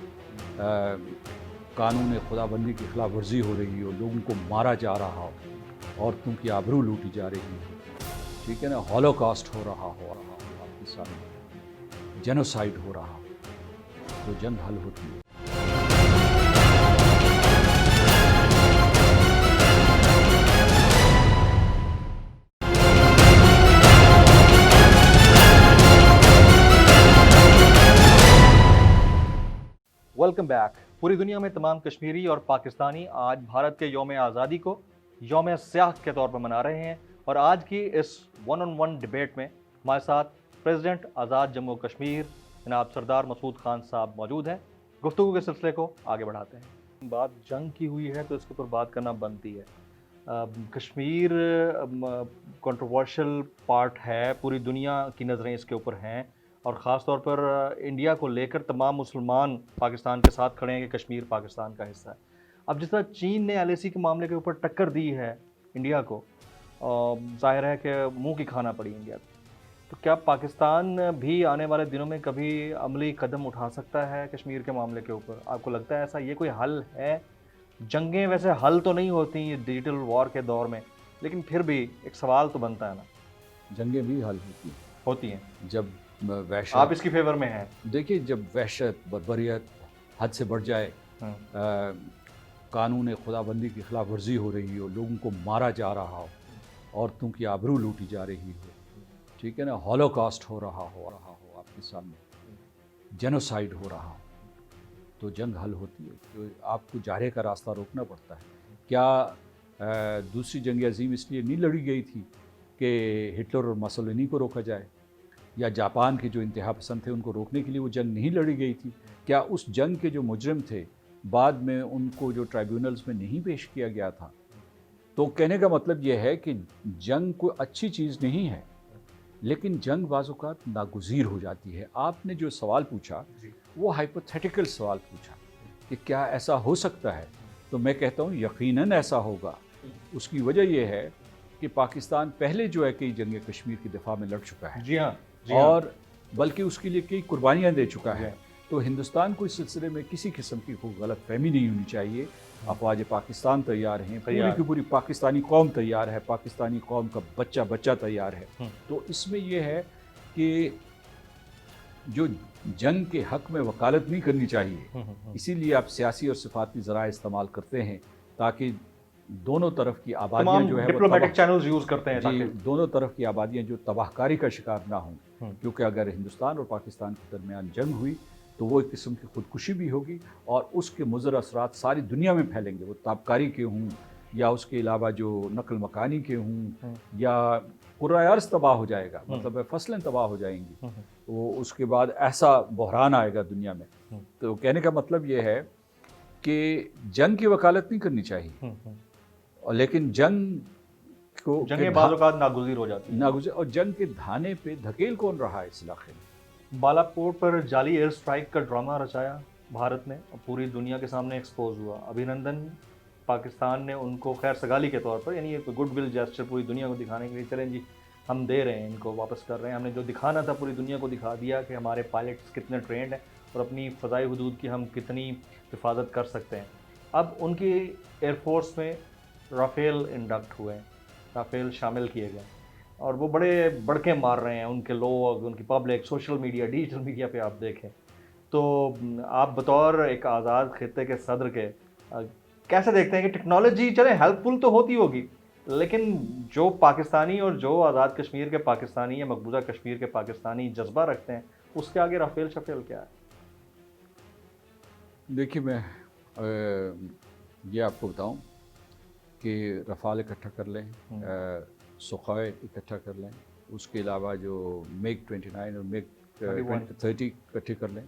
قانون خدا بندی کی خلاف ورزی ہو رہی ہو, لوگوں کو مارا جا رہا ہو, عورتوں کی آبرو لوٹی جا رہی ہو, ٹھیک ہے نا, ہولوکاسٹ ہو رہا ہو آپ کے سامنے, جینوسائیڈ ہو رہا ہو, تو جنگ حل ہوتی ہے. Welcome back. پوری دنیا میں تمام کشمیری اور پاکستانی آج بھارت کے یوم آزادی کو یوم سیاہ کے طور پر منا رہے ہیں, اور آج کی اس ون آن ون ڈبیٹ میں ہمارے ساتھ پریزیڈنٹ آزاد جموں کشمیر جناب سردار مسعود خان صاحب موجود ہیں. گفتگو کے سلسلے کو آگے بڑھاتے ہیں. بات جنگ کی ہوئی ہے تو اس کے اوپر بات کرنا بنتی ہے. کشمیر کنٹروورشل پارٹ ہے, پوری دنیا کی نظریں اس کے اوپر ہیں, اور خاص طور پر انڈیا کو لے کر تمام مسلمان پاکستان کے ساتھ کھڑے ہیں کہ کشمیر پاکستان کا حصہ ہے. اب جس طرح چین نے LAC کے معاملے کے اوپر ٹکر دی ہے انڈیا کو, ظاہر ہے کہ منہ کی کھانا پڑی انڈیا کو, تو کیا پاکستان بھی آنے والے دنوں میں کبھی عملی قدم اٹھا سکتا ہے کشمیر کے معاملے کے اوپر؟ آپ کو لگتا ہے ایسا یہ کوئی حل ہے؟ جنگیں ویسے حل تو نہیں ہوتی یہ ڈیجیٹل وار کے دور میں, لیکن پھر بھی ایک سوال تو بنتا ہے نا. جنگیں بھی حل ہوتی ہیں جب وحشت. آپ اس کی فیور میں ہیں؟ دیکھیے جب وحشت بربریت حد سے بڑھ جائے, قانون خدا بندی کی خلاف ورزی ہو رہی ہو, لوگوں کو مارا جا رہا ہو, عورتوں کی آبرو لوٹی جا رہی ہو, ٹھیک ہے نا, ہولوکاسٹ ہو رہا ہو آپ کے سامنے, جینوسائیڈ ہو رہا ہو, تو جنگ حل ہوتی ہے. تو آپ کو جارحے کا راستہ روکنا پڑتا ہے. کیا دوسری جنگ عظیم اس لیے نہیں لڑی گئی تھی کہ ہٹلر اور مسولینی کو روکا جائے, یا جاپان کے جو انتہا پسند تھے ان کو روکنے کے لیے وہ جنگ نہیں لڑی گئی تھی؟ کیا اس جنگ کے جو مجرم تھے بعد میں ان کو جو ٹرائیبیونلز میں نہیں پیش کیا گیا تھا؟ تو کہنے کا مطلب یہ ہے کہ جنگ کوئی اچھی چیز نہیں ہے, لیکن جنگ بعض اوقات ناگزیر ہو جاتی ہے. آپ نے جو سوال پوچھا وہ ہائپوتھیٹیکل سوال پوچھا کہ کیا ایسا ہو سکتا ہے, تو میں کہتا ہوں یقیناً ایسا ہوگا. اس کی وجہ یہ ہے کہ پاکستان پہلے جو ہے کئی جنگیں کشمیر کی دفاع میں لڑ چکا ہے, جی ہاں, اور بلکہ اس کے لیے کئی قربانیاں دے چکا ہے. تو ہندوستان کو اس سلسلے میں کسی قسم کی کوئی غلط فہمی نہیں ہونی چاہیے. افواج پاکستان تیار ہیں, پوری کی پوری پاکستانی قوم تیار ہے, پاکستانی قوم کا بچہ بچہ تیار ہے. تو اس میں یہ ہے کہ جو جنگ کے حق میں وکالت نہیں کرنی چاہیے, اسی لیے آپ سیاسی اور صفاتی ذرائع استعمال کرتے ہیں تاکہ دونوں طرف کی آبادیاں جو ہے ڈپلومیٹک چینلز یوز کرتے ہیں جی, دونوں طرف کی آبادیاں جو تباہ کاری کا شکار نہ ہوں. کیونکہ اگر ہندوستان اور پاکستان کے درمیان جنگ ہوئی تو وہ ایک قسم کی خودکشی بھی ہوگی, اور اس کے مضر اثرات ساری دنیا میں پھیلیں گے. وہ تابکاری کے ہوں, یا اس کے علاوہ جو نقل مکانی کے ہوں, یا قرۂ ارض تباہ ہو جائے گا, مطلب فصلیں تباہ ہو جائیں گی. وہ اس کے بعد ایسا بحران آئے گا دنیا میں. تو کہنے کا مطلب یہ ہے کہ جنگ کی وکالت نہیں کرنی چاہیے, لیکن جنگیں بعض اوقات ناگزیر ہو جاتی ہیں. اور جنگ کے دھانے پہ دھکیل کون رہا ہے اس علاقے میں؟ بالا کوٹ پر جعلی ایئر سٹرائک کا ڈرامہ رچایا بھارت نے, اور پوری دنیا کے سامنے ایکسپوز ہوا. ابھینندن پاکستان نے ان کو خیر سگالی کے طور پر, یعنی ایک گڈ ول جیسچر پوری دنیا کو دکھانے کے لیے, چلیں جی ہم دے رہے ہیں, ان کو واپس کر رہے ہیں, ہم نے جو دکھانا تھا پوری دنیا کو دکھا دیا کہ ہمارے پائلٹس کتنے ٹرینڈ ہیں اور اپنی فضائی حدود کی ہم کتنی حفاظت کر سکتے ہیں. اب ان کی ایئر فورس میں رافیل انڈکٹ ہوئے, رافیل شامل کیے گئے, اور وہ بڑے بڑکے مار رہے ہیں ان کے لوگ, ان کی public, social media, digital media پہ آپ دیکھیں. تو آپ بطور ایک آزاد خطے کے صدر کے کیسے دیکھتے ہیں کہ ٹیکنالوجی چلیں ہیلپ فل تو ہوتی ہوگی, لیکن جو پاکستانی اور جو آزاد کشمیر کے پاکستانی یا مقبوضہ کشمیر کے پاکستانی جذبہ رکھتے ہیں, اس کے آگے رافیل شفیل کیا ہے؟ دیکھیے میں یہ آپ کو بتاؤں کہ رفال اکٹھا کر لیں, سخوئے اکٹھا کر لیں, اس کے علاوہ جو میگ 29 اور میگ 30 اکٹھے کر لیں,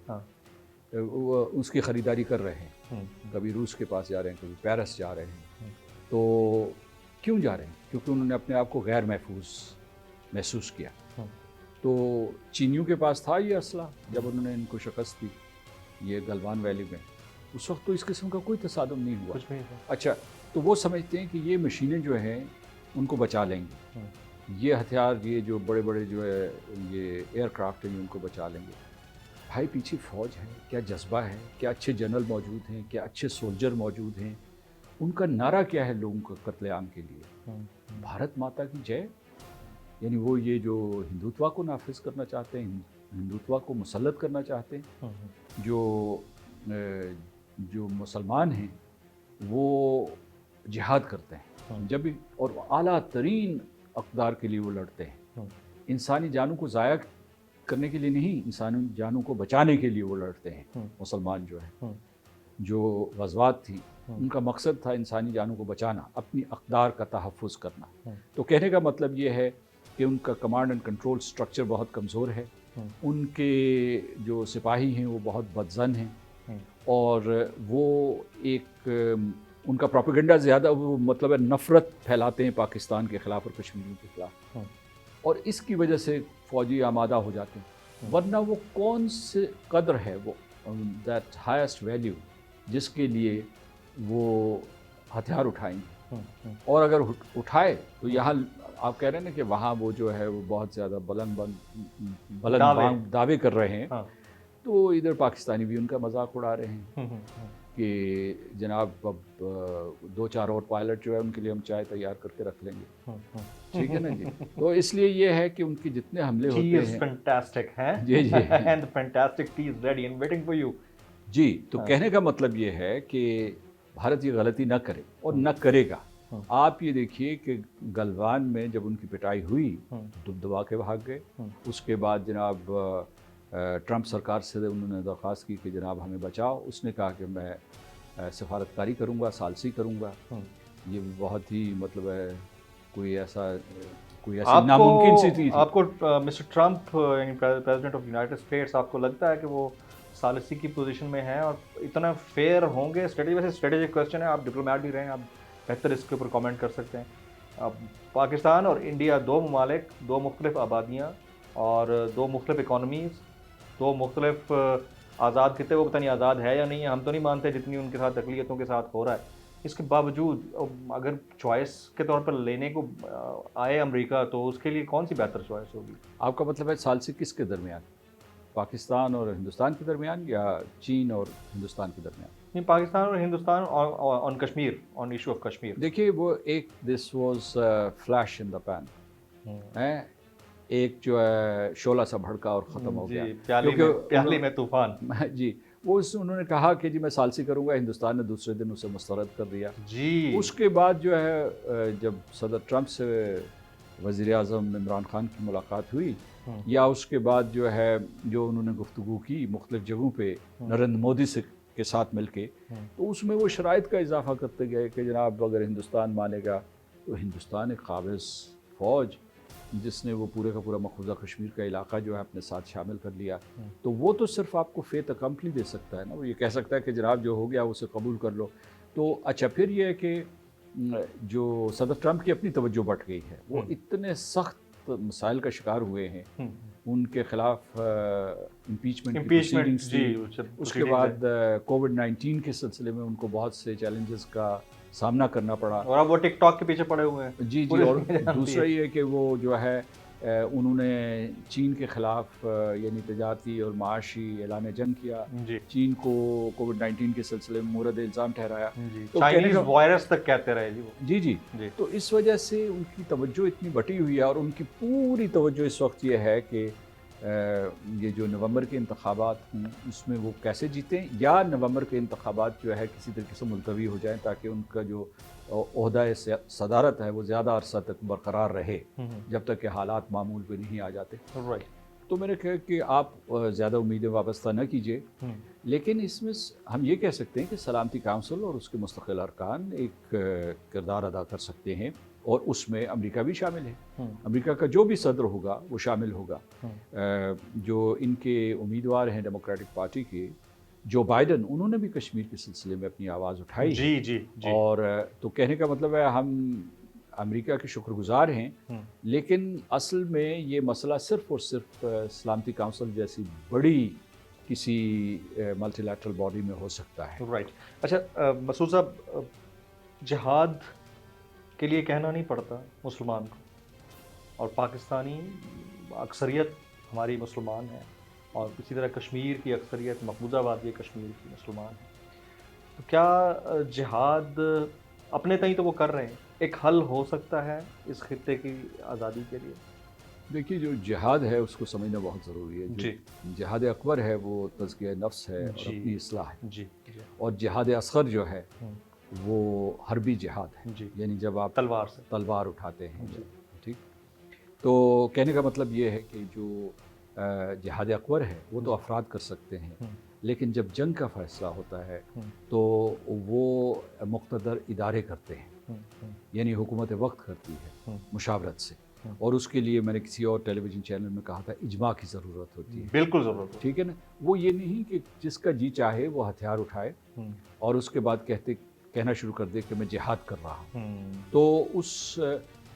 وہ اس کی خریداری کر رہے ہیں. کبھی روس کے پاس جا رہے ہیں, کبھی پیرس جا رہے ہیں. تو کیوں جا رہے ہیں؟ کیونکہ انہوں نے اپنے آپ کو غیر محفوظ محسوس کیا. تو چینیوں کے پاس تھا یہ اسلحہ جب انہوں نے ان کو شکست دی یہ گلوان ویلی میں، اس وقت تو اس قسم کا کوئی تصادم نہیں ہوا. کچھ نہیں تھا. اچھا تو وہ سمجھتے ہیں کہ یہ مشینیں جو ہیں ان کو بچا لیں گے، یہ ہتھیار یہ جو بڑے بڑے جو ہے یہ ایئر کرافٹ ہیں ان کو بچا لیں گے. بھائی پیچھے فوج ہے، کیا جذبہ ہے، کیا اچھے جنرل موجود ہیں، کیا اچھے سولجر موجود ہیں، ان کا نعرہ کیا ہے لوگوں کا قتل عام کے لیے، بھارت ماتا کی جے. یعنی وہ یہ جو ہندوتوا کو نافذ کرنا چاہتے ہیں، ہندوتوا کو مسلط کرنا چاہتے ہیں، جو مسلمان ہیں وہ جہاد کرتے ہیں جب بھی، اور اعلیٰ ترین اقدار کے لیے وہ لڑتے ہیں، انسانی جانوں کو ضائع کرنے کے لیے نہیں، انسانی جانوں کو بچانے کے لیے وہ لڑتے ہیں. مسلمان جو ہے جو غزوات تھی ان کا مقصد تھا انسانی جانوں کو بچانا، اپنی اقدار کا تحفظ کرنا. تو کہنے کا مطلب یہ ہے کہ ان کا کمانڈ اینڈ کنٹرول سٹرکچر بہت کمزور ہے، ان کے جو سپاہی ہیں وہ بہت بدظن ہیں، اور وہ ایک ان کا پروپیگنڈا زیادہ وہ مطلب ہے نفرت پھیلاتے ہیں پاکستان کے خلاف اور کشمیریوں کے خلاف، اور اس کی وجہ سے فوجی آمادہ ہو جاتے ہیں. ورنہ وہ کون سے قدر ہے وہ دیٹ ہائیسٹ ویلیو جس کے لیے وہ ہتھیار اٹھائیں گے، اور اگر اٹھائے تو یہاں آپ کہہ رہے ہیں نا کہ وہاں وہ جو ہے وہ بہت زیادہ بلند دعوے کر رہے ہیں، تو ادھر پاکستانی بھی ان کا مذاق اڑا رہے ہیں کہ جناب اب 2-4 اور پائلٹ جو ہے ان کے لیے ہم چائے تیار کر کے رکھ لیں گے. ٹھیک ہے نا جی. تو اس لیے یہ ہے کہ ان کی جتنے حملے ہوتے ہیں فینٹاسٹک ہے جی جی and fantastic tea is ready and waiting for you. جی تو کہنے کا مطلب یہ ہے کہ بھارت یہ غلطی نہ کرے اور نہ کرے گا. آپ یہ دیکھیے کہ گلوان میں جب ان کی پٹائی ہوئی دبدبا کے بھاگ گئے. اس کے بعد جناب ٹرمپ سرکار سے انہوں نے درخواست کی کہ جناب ہمیں بچاؤ. اس نے کہا کہ میں سفارتکاری کروں گا، ثالثی کروں گا. یہ بہت ہی مطلب ہے کوئی ایسی ناممکن سی تھی. آپ کو مسٹر ٹرمپ یعنی پریزیڈنٹ آف یونائٹڈ اسٹیٹس آپ کو لگتا ہے کہ وہ ثالثی کی پوزیشن میں ہیں اور اتنا فیئر ہوں گے؟ ویسے اسٹریٹجک کویسچن ہے، آپ ڈپلومیٹ بھی رہے ہیں، آپ بہتر اس کے اوپر کامنٹ کر سکتے ہیں. پاکستان اور انڈیا 2 ممالک، 2 مختلف آبادیاں اور 2 مختلف اکانومیز، 2 مختلف آزاد خطے. وہ پتہ نہیں آزاد ہے یا نہیں ہے، ہم تو نہیں مانتے جتنی ان کے ساتھ اقلیتوں کے ساتھ ہو رہا ہے. اس کے باوجود اگر چوائس کے طور پر لینے کو آئے امریکہ تو اس کے لیے کون سی بہتر چوائس ہوگی؟ آپ کا مطلب ہے ثالثی کس کے درمیان؟ پاکستان اور ہندوستان کے درمیان یا چین اور ہندوستان کے درمیان؟ نہیں، پاکستان اور Hindustan on Kashmir, on issue of Kashmir. دیکھیے وہ ایک this was flash in the pan, ایک جو ہے شعلہ سا بھڑکا اور ختم ہو گیا. پیالی میں طوفان. جی وہ انہوں نے کہا کہ جی میں ثالثی کروں گا، ہندوستان نے دوسرے دن اسے مسترد کر دیا. جی اس کے بعد جو ہے جب صدر ٹرمپ سے وزیر اعظم عمران خان کی ملاقات ہوئی، یا اس کے بعد جو ہے جو انہوں نے گفتگو کی مختلف جگہوں پہ نریندر مودی سے کے ساتھ مل کے، تو اس میں وہ شرائط کا اضافہ کرتے گئے کہ جناب اگر ہندوستان مانے گا تو ہندوستان ایک قابض فوج جس نے وہ پورے کا پورا مقبوضہ کشمیر کا علاقہ جو ہے اپنے ساتھ شامل کر لیا، تو وہ تو صرف آپ کو فیت اکمپلی دے سکتا ہے نا. وہ یہ کہہ سکتا ہے کہ جناب جو ہو گیا اسے قبول کر لو. تو اچھا پھر یہ ہے کہ جو صدر ٹرمپ کی اپنی توجہ بٹ گئی ہے، وہ اتنے سخت مسائل کا شکار ہوئے ہیں، ان کے خلاف امپیچمنٹ کی پروسیڈنگز تھی. اس کے بعد کووڈ-19 کے سلسلے میں ان کو بہت سے چیلنجز کا سامنا کرنا پڑا، اور اب وہ ٹک ٹاک کے پیچھے پڑے ہوئے ہیں. جی جی. اور دوسرا یہ کہ وہ جو ہے انہوں نے چین کے خلاف یعنی تجارتی اور معاشی اعلان جنگ کیا. چین کو کووڈ-19 کے سلسلے میں مورد الزام ٹھہرایا. چائنیز وائرس تک کہتے رہے. جی جی. تو اس وجہ سے ان کی توجہ اتنی بٹی ہوئی ہے، اور ان کی پوری توجہ اس وقت یہ ہے کہ یہ جو نومبر کے انتخابات ہیں اس میں وہ کیسے جیتیں، یا نومبر کے انتخابات جو ہے کسی طریقے سے ملتوی ہو جائیں تاکہ ان کا جو عہدہ صدارت ہے وہ زیادہ عرصہ تک برقرار رہے جب تک کہ حالات معمول پہ نہیں آ جاتے. تو میں نے کہا کہ آپ زیادہ امیدیں وابستہ نہ کیجیے، لیکن اس میں ہم یہ کہہ سکتے ہیں کہ سلامتی کونسل اور اس کے مستقل ارکان ایک کردار ادا کر سکتے ہیں، اور اس میں امریکہ بھی شامل ہے. امریکہ کا جو بھی صدر ہوگا وہ شامل ہوگا. جو ان کے امیدوار ہیں ڈیموکریٹک پارٹی کے جو بائیڈن، انہوں نے بھی کشمیر کے سلسلے میں اپنی آواز اٹھائی. جی جی. اور تو کہنے کا مطلب ہے ہم امریکہ کے شکر گزار ہیں، لیکن اصل میں یہ مسئلہ صرف اور صرف سلامتی کونسل جیسی بڑی کسی ملٹی لیٹرل باڈی میں ہو سکتا ہے. رائٹ. اچھا مسعود صاحب، جہاد کے لیے کہنا نہیں پڑتا مسلمان کو، اور پاکستانی اکثریت ہماری مسلمان ہے، اور اسی طرح کشمیر کی اکثریت مقبوضہ وادی کشمیر کی مسلمان ہے. تو کیا جہاد اپنے تئیں تو وہ کر رہے ہیں، ایک حل ہو سکتا ہے اس خطے کی آزادی کے لیے؟ دیکھیے، جو جہاد ہے اس کو سمجھنا بہت ضروری ہے. جی. جہاد اکبر ہے وہ تزکیہ نفس ہے اور جی. اپنی اصلاح ہے. جی. اور جہاد اصغر جو ہے وہ حربی جہاد ہے. جی. یعنی جب آپ تلوار سے تلوار اٹھاتے ہیں. جی. ٹھیک. تو کہنے کا مطلب یہ ہے کہ جو جہاد اکبر ہے وہ تو افراد کر سکتے ہیں، لیکن جب جنگ کا فیصلہ ہوتا ہے تو وہ مقتدر ادارے کرتے ہیں، یعنی حکومت وقت کرتی ہے مشاورت سے. اور اس کے لیے میں نے کسی اور ٹیلی ویژن چینل میں کہا تھا اجماع کی ضرورت ہوتی ہے. بالکل ضرورت ہے. ٹھیک ہے نا. وہ یہ نہیں کہ جس کا جی چاہے وہ ہتھیار اٹھائے اور اس کے بعد کہنا شروع کر دے کہ میں جہاد کر رہا ہوں. تو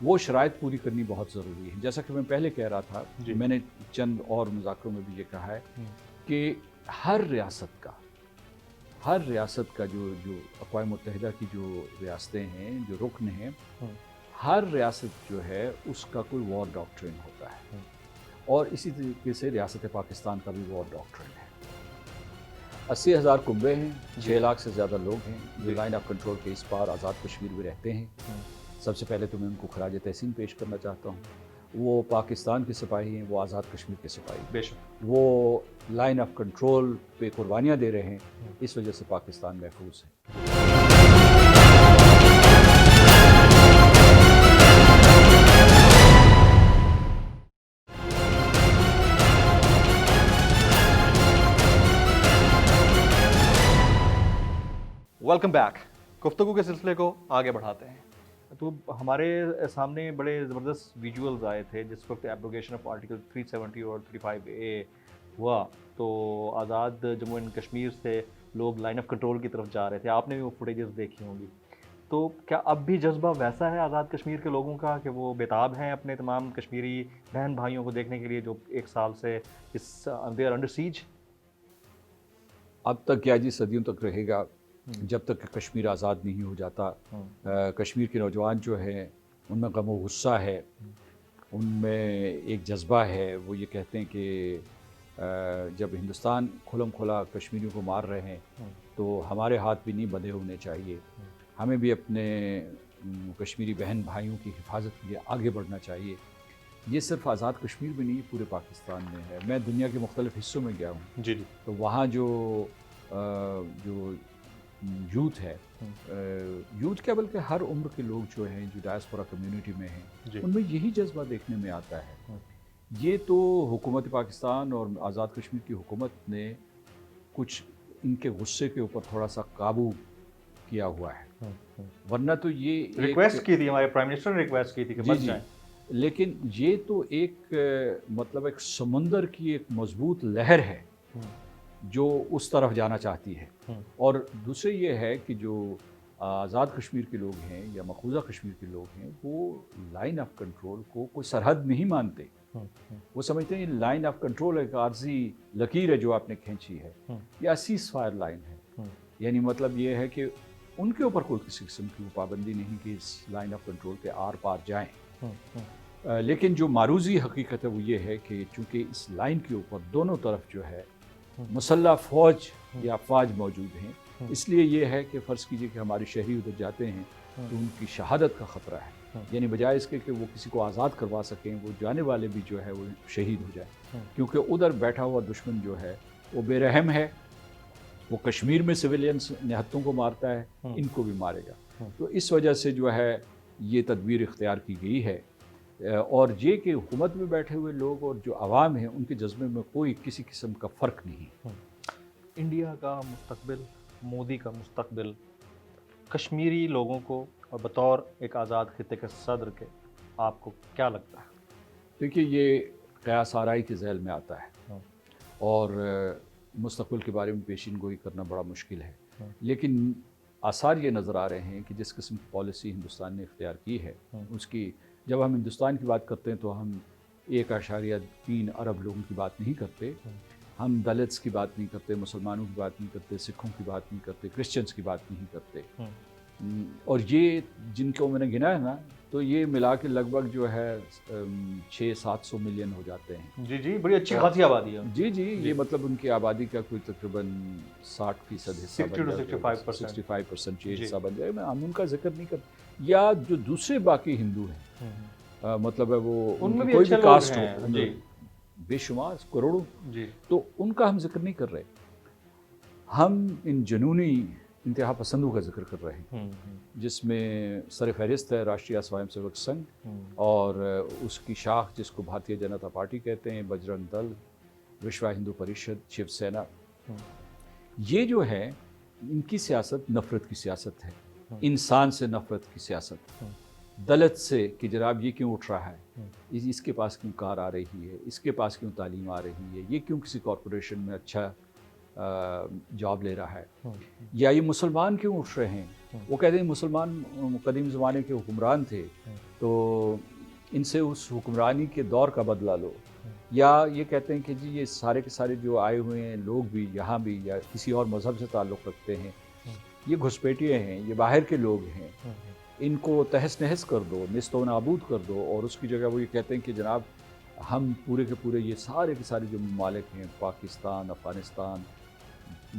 وہ شرائط پوری کرنی بہت ضروری ہے. جیسا کہ میں پہلے کہہ رہا تھا، میں نے چند اور مذاکروں میں بھی یہ کہا ہے کہ ہر ریاست کا جو اقوام متحدہ کی جو ریاستیں ہیں، جو رکن ہیں، ہر ریاست جو ہے اس کا کوئی وار ڈاکٹرن ہوتا ہے. اور اسی طریقے سے ریاست پاکستان کا بھی وار ڈاکٹرن ہے. 80,000 کنبے ہیں، 6 لاکھ سے زیادہ لوگ ہیں جو لائن آف کنٹرول کے اس پار آزاد کشمیر میں رہتے ہیں. سب سے پہلے تو میں ان کو خراج تحسین پیش کرنا چاہتا ہوں. وہ پاکستان کے سپاہی ہیں، وہ آزاد کشمیر کے سپاہی ہیں. بے شک. وہ لائن آف کنٹرول پہ قربانیاں دے رہے ہیں، اس وجہ سے پاکستان محفوظ ہے. Welcome back. گفتگو کے سلسلے کو آگے بڑھاتے ہیں. تو ہمارے سامنے بڑے زبردست ویژولز آئے تھے جس وقت ایبروگیشن آف آرٹیکل 370 اور 35A ہوا تو آزاد جموں اینڈ کشمیر سے لوگ لائن آف کنٹرول کی طرف جا رہے تھے. آپ نے بھی وہ فوٹیجز دیکھی ہوں گی. تو کیا اب بھی جذبہ ویسا ہے آزاد کشمیر کے لوگوں کا کہ وہ بےتاب ہیں اپنے تمام کشمیری بہن بھائیوں کو دیکھنے کے لیے جو 1 سال سے دے آر انڈر سیج؟ اب تک کیا جی، صدیوں تک رہے گا جب تک کہ کشمیر آزاد نہیں ہو جاتا. کشمیر کے نوجوان جو ہیں ان میں غم و غصہ ہے، ان میں ایک جذبہ ہے. وہ یہ کہتے ہیں کہ جب ہندوستان کھلم کھلا کشمیریوں کو مار رہے ہیں تو ہمارے ہاتھ بھی نہیں بندھے ہونے چاہیے. ہمیں بھی اپنے کشمیری بہن بھائیوں کی حفاظت کے لیے آگے بڑھنا چاہیے. یہ صرف آزاد کشمیر میں نہیں، پورے پاکستان میں ہے. میں دنیا کے مختلف حصوں میں گیا ہوں. جی. تو وہاں جو یوتھ ہے، یوتھ کیا بلکہ ہر عمر کے لوگ جو ہیں جو ڈائسپورا کمیونٹی میں ہیں، ان میں یہی جذبہ دیکھنے میں آتا ہے. یہ تو حکومت پاکستان اور آزاد کشمیر کی حکومت نے کچھ ان کے غصے کے اوپر تھوڑا سا قابو کیا ہوا ہے، ورنہ تو یہ ریکویسٹ کی تھی، ہمارے پرائم منسٹر نے ریکویسٹ کی تھی کہ بچ جائیں. لیکن یہ تو ایک مطلب ایک سمندر کی ایک مضبوط لہر ہے جو اس طرف جانا چاہتی ہے. اور دوسرے یہ ہے کہ جو آزاد کشمیر کے لوگ ہیں یا مقبوضہ کشمیر کے لوگ ہیں وہ لائن آف کنٹرول کو کوئی سرحد نہیں مانتے. وہ سمجھتے ہیں لائن آف کنٹرول ایک عارضی لکیر ہے جو آپ نے کھینچی ہے، یا سیز فائر لائن ہے. یعنی مطلب یہ ہے کہ ان کے اوپر کوئی کسی قسم کی پابندی نہیں کہ اس لائن آف کنٹرول کے آر پار جائیں. لیکن جو معروضی حقیقت ہے وہ یہ ہے کہ چونکہ اس لائن کے اوپر دونوں طرف جو ہے مسلح فوج یا افواج موجود ہیں، اس لیے یہ ہے کہ فرض کیجئے کہ ہمارے شہری ادھر جاتے ہیں تو ان کی شہادت کا خطرہ ہے. یعنی بجائے اس کے کہ وہ کسی کو آزاد کروا سکیں، وہ جانے والے بھی جو ہے وہ شہید ہو جائیں، کیونکہ ادھر بیٹھا ہوا دشمن جو ہے وہ بے رحم ہے. وہ کشمیر میں سویلینس نہتوں کو مارتا ہے، ان کو بھی مارے گا. تو اس وجہ سے جو ہے یہ تدبیر اختیار کی گئی ہے. اور یہ کہ حکومت میں بیٹھے ہوئے لوگ اور جو عوام ہیں ان کے جذبے میں کوئی کسی قسم کا فرق نہیں. انڈیا کا مستقبل، مودی کا مستقبل کشمیری لوگوں کو اور بطور ایک آزاد خطے کے صدر کے آپ کو کیا لگتا ہے؟ دیکھیے، یہ قیاس آرائی کے ذیل میں آتا ہے اور مستقبل کے بارے میں پیشین گوئی کرنا بڑا مشکل ہے. لیکن آثار یہ نظر آ رہے ہیں کہ جس قسم کی پالیسی ہندوستان نے اختیار کی ہے اس کی، جب ہم ہندوستان کی بات کرتے ہیں تو ہم 1.3 ارب لوگوں کی بات نہیں کرتے، ہم دلتس کی بات نہیں کرتے، مسلمانوں کی بات نہیں کرتے، سکھوں کی بات نہیں کرتے، کرسچنس کی بات نہیں کرتے، اور یہ جن کو میں نے گنا ہے نا تو یہ ملا کے لگ بھگ جو ہے 600-700 ملین ہو جاتے ہیں۔ جی جی، بڑی اچھی خاصی آبادی ہے۔ جی جی، یہ مطلب ان کی آبادی کا کوئی تقریباً 60% حصہ 60 to 65% یہ حصہ بن جائے۔ میں ہم ان کا ذکر نہیں کرتا، یا جو دوسرے باقی ہندو ہیں، مطلب ہے وہ ان میں بھی کوئی اچھے بھی لوگ کاسٹ ہیں، ہو، جی بے شمار کروڑوں، جی، تو ان کا ہم ذکر نہیں کر رہے، ہم ان جنونی انتہا پسندوں کا ذکر کر رہے ہیں، جس میں سر فہرست ہے راشٹریہ سوائم سیوک سنگھ، اور اس کی شاخ جس کو بھارتیہ جنتا پارٹی کہتے ہیں، بجرنگ دل، وشوا ہندو پریشد، شیو سینا۔ یہ جو ہے ان کی سیاست نفرت کی سیاست ہے، انسان سے نفرت کی سیاست، دلت سے کہ جناب یہ کیوں اٹھ رہا ہے، اس کے پاس کیوں کار آ رہی ہے، اس کے پاس کیوں تعلیم آ رہی ہے، یہ کیوں کسی کارپوریشن میں اچھا جاب لے رہا ہے، یا یہ مسلمان کیوں اٹھ رہے ہیں۔ وہ کہتے ہیں مسلمان قدیم زمانے کے حکمران تھے تو ان سے اس حکمرانی کے دور کا بدلہ لو، یا یہ کہتے ہیں کہ جی یہ سارے کے سارے جو آئے ہوئے ہیں لوگ بھی یہاں بھی یا کسی اور مذہب سے تعلق رکھتے ہیں، یہ گھسپیٹیے ہیں، یہ باہر کے لوگ ہیں، ان کو تہس نہس کر دو، نیست و نابود کر دو، اور اس کی جگہ وہ یہ کہتے ہیں کہ جناب ہم پورے کے پورے یہ سارے کے سارے جو ممالک ہیں، پاکستان، افغانستان،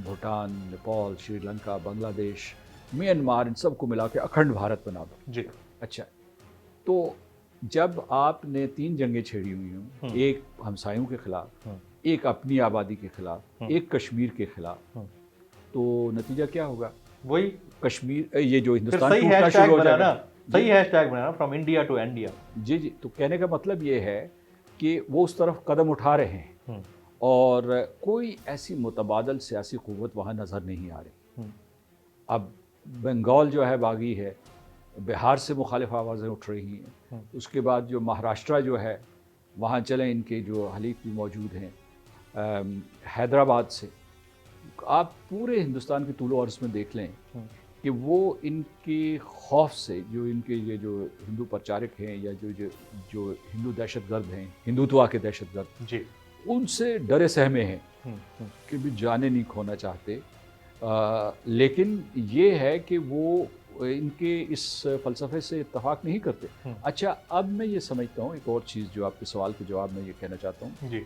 بھوٹان، نیپال، سری لنکا، بنگلہ دیش، میانمار، ان سب کو ملا کے اکھنڈ بھارت بنا دو۔ جی اچھا، تو جب آپ نے 3 جنگیں چھیڑی ہوئی ہوں، ایک ہمسایوں کے خلاف، ایک اپنی آبادی کے خلاف، ایک کشمیر کے خلاف، تو نتیجہ کیا ہوگا؟ وہی کشمیر یہ جو ہندوستان صحیح ٹوٹنا ہیش شروع ٹیگ ہو جائے بنانا، گا۔ صحیح ہیش ٹیگ بنانا، فرام انڈیا ٹو انڈیا۔ جی جی، تو کہنے کا مطلب یہ ہے کہ وہ اس طرف قدم اٹھا رہے ہیں، اور کوئی ایسی متبادل سیاسی قوت وہاں نظر نہیں آ رہی۔ اب بنگال جو ہے باغی ہے، بہار سے مخالف آوازیں اٹھ رہی ہیں، اس کے بعد جو مہاراشٹرا جو ہے وہاں چلیں ان کے جو حلیف بھی موجود ہیں، حیدرآباد سے، آپ پورے ہندوستان کے طول و عرض میں دیکھ لیں کہ وہ ان کے خوف سے، جو ان کے یہ جو ہندو پرچارک ہیں یا جو ہندو دہشت گرد ہیں، ہندوتوا کے دہشت گرد، جی ان سے ڈرے سہمے ہیں کہ بھی جانے نہیں کھونا چاہتے، لیکن یہ ہے کہ وہ ان کے اس فلسفے سے اتفاق نہیں کرتے۔ اچھا، اب میں یہ سمجھتا ہوں ایک اور چیز جو آپ کے سوال کے جواب میں یہ کہنا چاہتا ہوں جی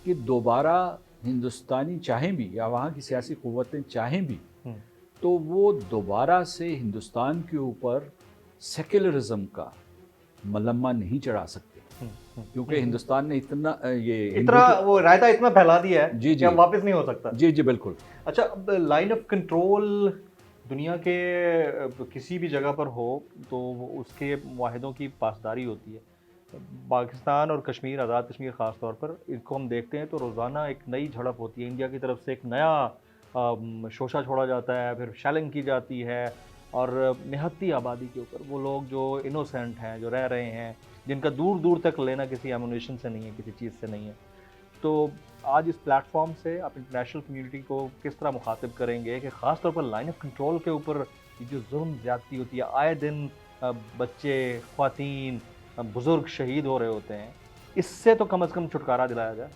کہ دوبارہ ہندوستانی چاہیں بھی یا وہاں کی سیاسی قوتیں چاہیں بھی تو وہ دوبارہ سے ہندوستان کے اوپر سیکولرزم کا ملمہ نہیں چڑھا سکتے، کیونکہ ہندوستان نے اتنا وہ رائتا اتنا پھیلا دیا ہے جی کہ اب واپس نہیں ہو سکتا۔ جی جی بالکل۔ اچھا، اب لائن آف کنٹرول دنیا کے کسی بھی جگہ پر ہو تو اس کے معاہدوں کی پاسداری ہوتی ہے۔ پاکستان اور کشمیر، آزاد کشمیر خاص طور پر، اس کو ہم دیکھتے ہیں تو روزانہ ایک نئی جھڑپ ہوتی ہے، انڈیا کی طرف سے ایک نیا شوشہ چھوڑا جاتا ہے، پھر شیلنگ کی جاتی ہے، اور نہتی آبادی کے اوپر وہ لوگ جو انوسینٹ ہیں، جو رہ رہے ہیں، جن کا دور دور تک لینا کسی ایمونیشن سے نہیں ہے، کسی چیز سے نہیں ہے، تو آج اس پلیٹ فارم سے آپ انٹرنیشنل کمیونٹی کو کس طرح مخاطب کریں گے کہ خاص طور پر لائن آف کنٹرول کے اوپر جو ظلم زیادتی ہوتی ہے، آئے دن بچے، خواتین، بزرگ شہید ہو رہے ہوتے ہیں، اس سے تو کم از کم چھٹکارا دلایا جائے؟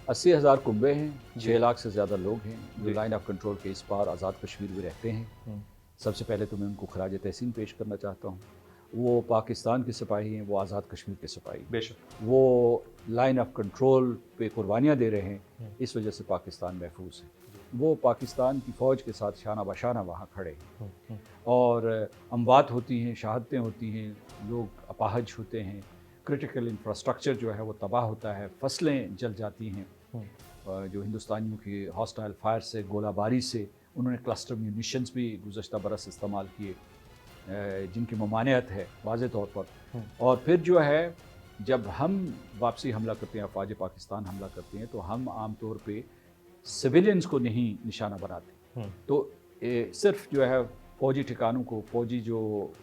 80,000 کنبے ہیں، 6 لاکھ سے زیادہ لوگ ہیں جو لائن آف کنٹرول کے اس پار آزاد کشمیر میں رہتے ہیں۔ سب سے پہلے تو میں ان کو خراج تحسین پیش کرنا چاہتا ہوں، وہ پاکستان کے سپاہی ہیں، وہ آزاد کشمیر کے سپاہی، بے شک وہ لائن آف کنٹرول پہ قربانیاں دے رہے ہیں، اس وجہ سے پاکستان محفوظ ہے۔ وہ پاکستان کی فوج کے ساتھ شانہ بشانہ وہاں کھڑے ہیں، اور اموات ہوتی ہیں، شہادتیں ہوتی ہیں، لوگ اپاہج ہوتے ہیں، کرٹیکل انفراسٹرکچر جو ہے وہ تباہ ہوتا ہے، فصلیں جل جاتی ہیں، جو ہندوستانیوں کی ہاسٹائل فائر سے، گولہ باری سے، انہوں نے کلسٹر میونیشنز بھی گزشتہ برس استعمال کیے جن کی ممانعت ہے واضح طور پر۔ اور پھر جو ہے جب ہم واپسی حملہ کرتے ہیں، افواج پاکستان حملہ کرتے ہیں، تو ہم عام طور پہ سویلینز کو نہیں نشانہ بناتے، تو صرف جو ہے فوجی ٹھکانوں کو، فوجی جو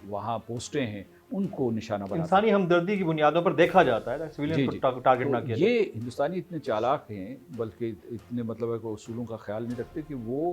وہاں پوسٹیں ہیں ان کو نشانہ بناتے ہیں۔ انسانی ہمدردی کی بنیادوں پر دیکھا جاتا ہے، سویلین کو ٹارگٹ نہ کیا جائے۔ یہ ہندوستانی اتنے چالاک ہیں، بلکہ اتنے مطلب ہے کہ اصولوں کا خیال نہیں رکھتے کہ وہ